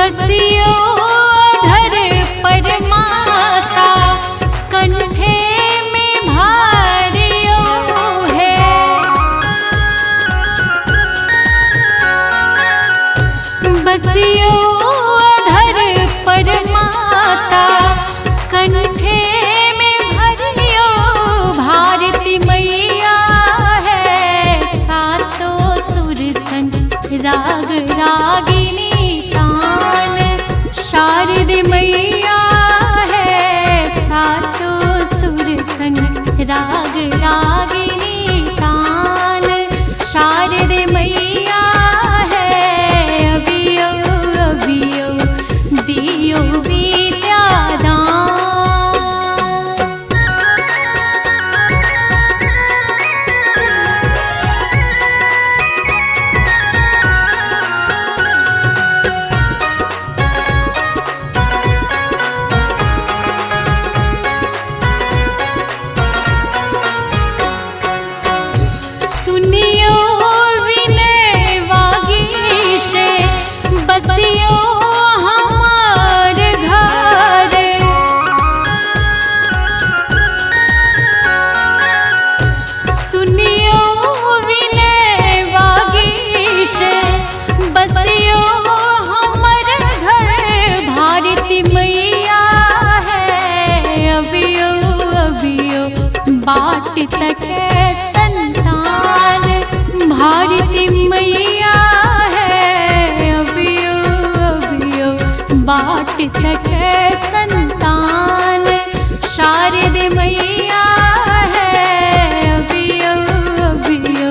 बसियो धर पर माता कंठे में भारियो है। बसियो धर पर माता कंठे में भरियो भारती मैया है। सातों सुर संग राग रागिनी तान शारद मैया है। सातों सुर संग राग रागिनी तान शारद मैया है। अबियो अबियो दियो विद्यादान। सुनियो विनय वागीशे बसियो हमार घर। सुनियो विनय वागीशे बसियो हमार घर भारती मैया है। अबियो अबियो बाट तक संतान भारती मैया है। अबियो अबियो बाट तक संतान शारद मैया है। अबियो अबियो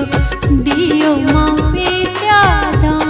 दियो माँ विद्यादान।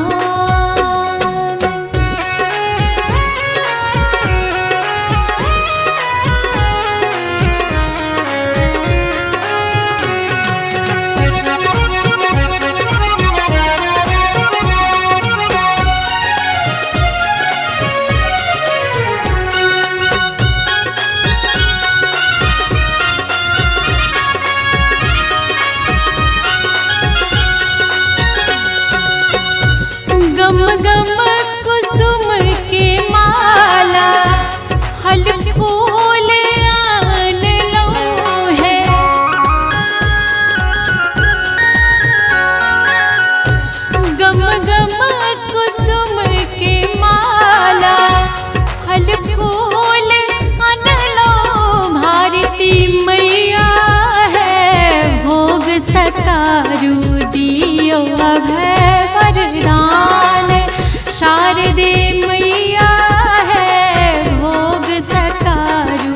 गम गम कुसुम के माला फल फूल आन लो है। गम गम कुसुम के माला फल फूल आन लो भारती मैया है। भोग सतारू दियो अभय वरदान शारदे मैया है। भोग सतारू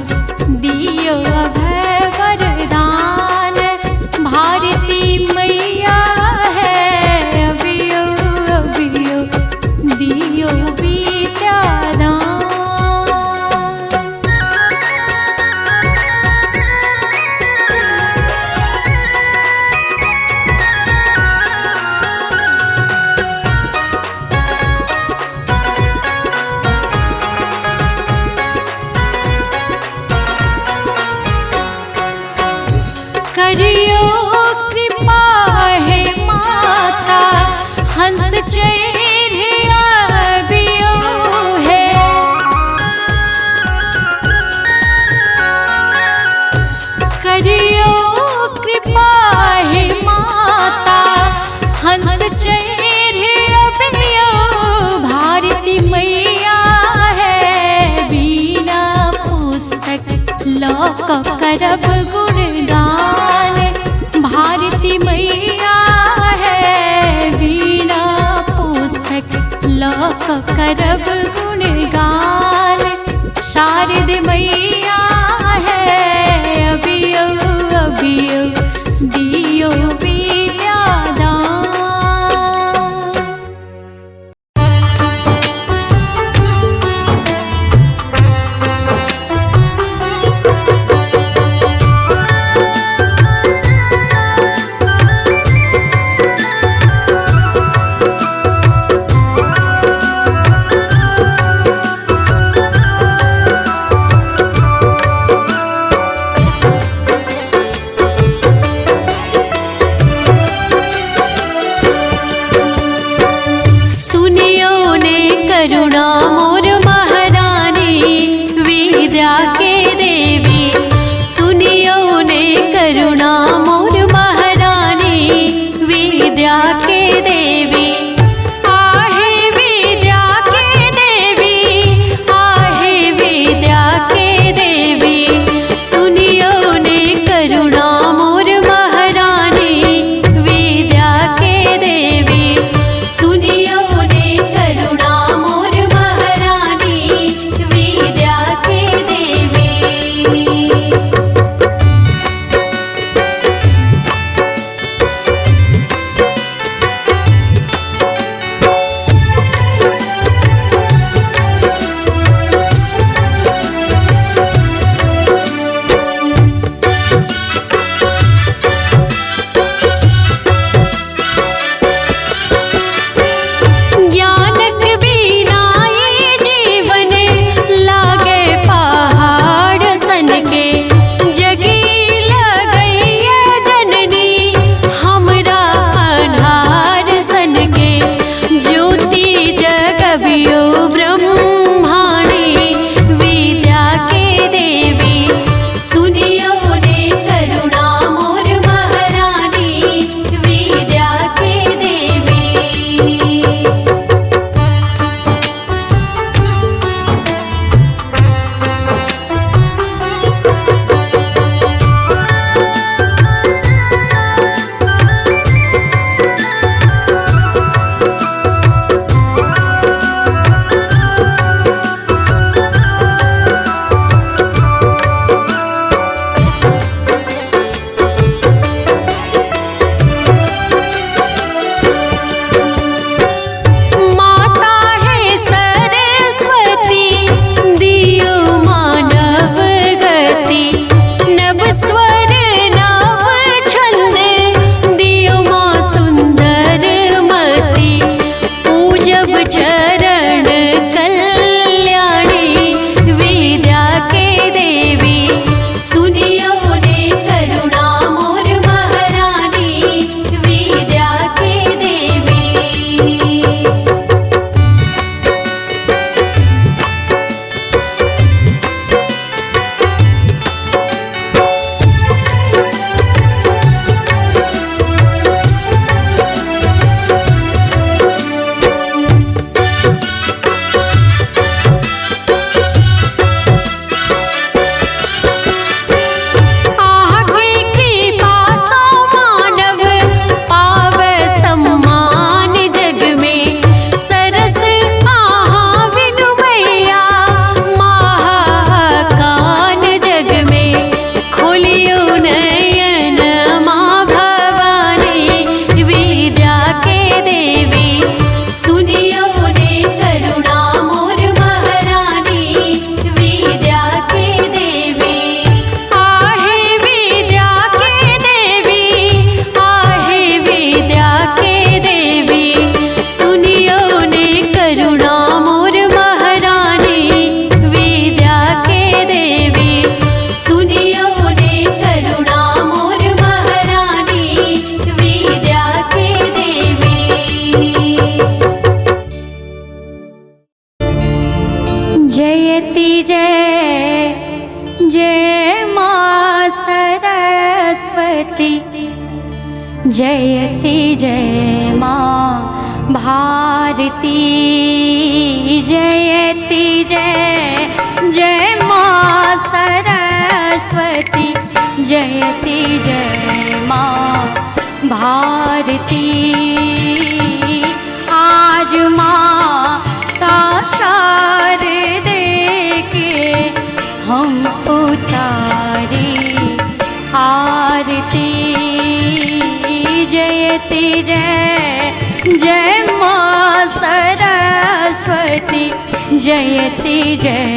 दियो अभय वरदान भारती मैया है। अबियो अबियो दियो विद्यादान। करियो कृपा है माता हंस चढ़े अबियो है। करियो कृपा है माता हंस चढ़े अबियो भारती मैया है। बिना पुस्तक लोक करब गुणगान भारती मैया है। बिना पुस्तक लोक करब गुणगान शारद मैया है। अबियो अबियो दियो विद्यादान। जयति जय जय माँ सरस्वती, जयति जय माँ भारती, जयति जय जय माँ सरस्वती, जयति जय माँ भारती। आज माता शारदे के हम उतारी आरती, जयति जय जय माँ सरस्वती, जयति जय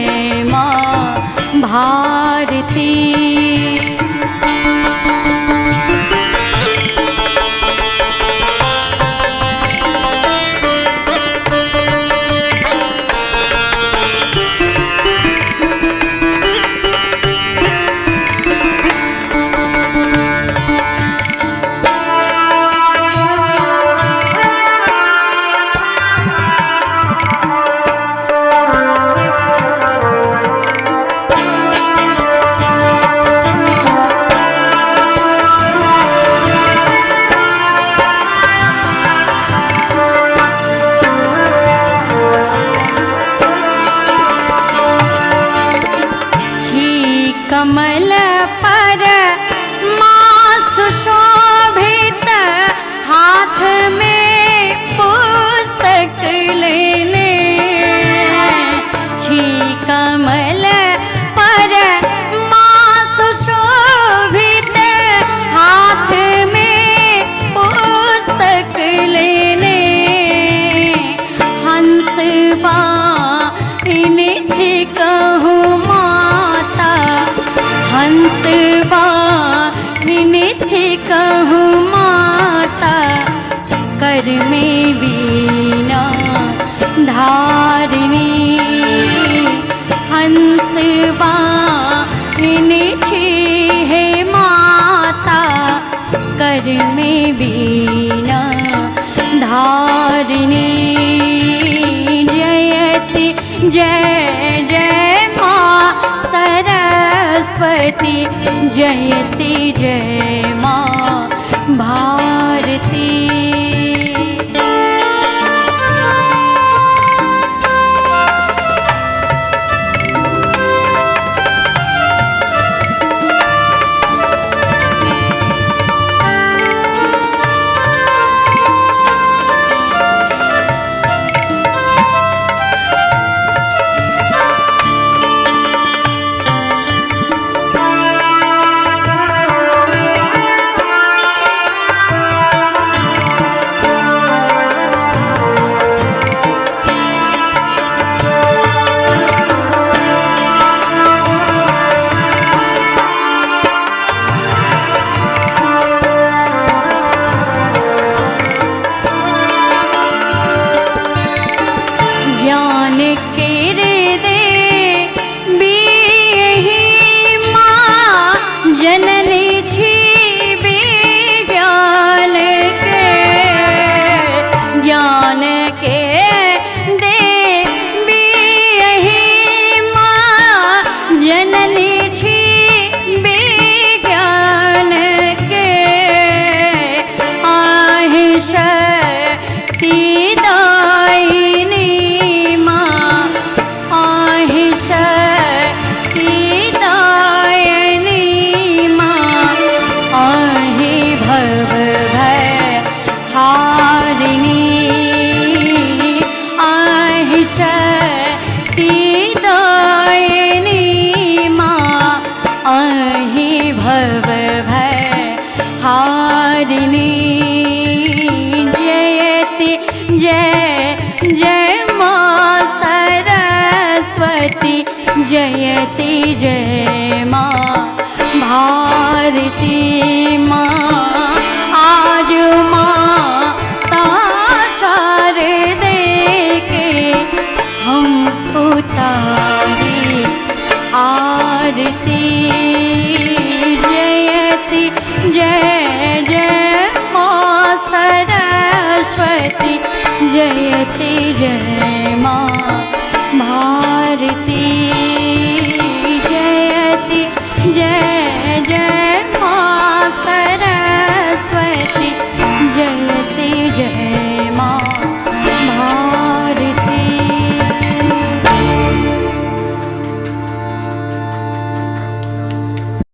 माँ भारती। कमल पर माँ सुशोभित, हाथ में पुस्तक लेने, छी कमल पर माँ सुशोभित, हाथ में पुस्तक लेने, हंस बाहिनी थी कहूँ माता, हंस बाहिनी थी कहूँ माता, कर में वीणा धारिणी, हंस बाहिनी थी है माता, कर में वीणा धारिणी, जयति जय जय माँ सरस्वती, जयति जय माँ भारती। जयति जय माँ भारती माँ।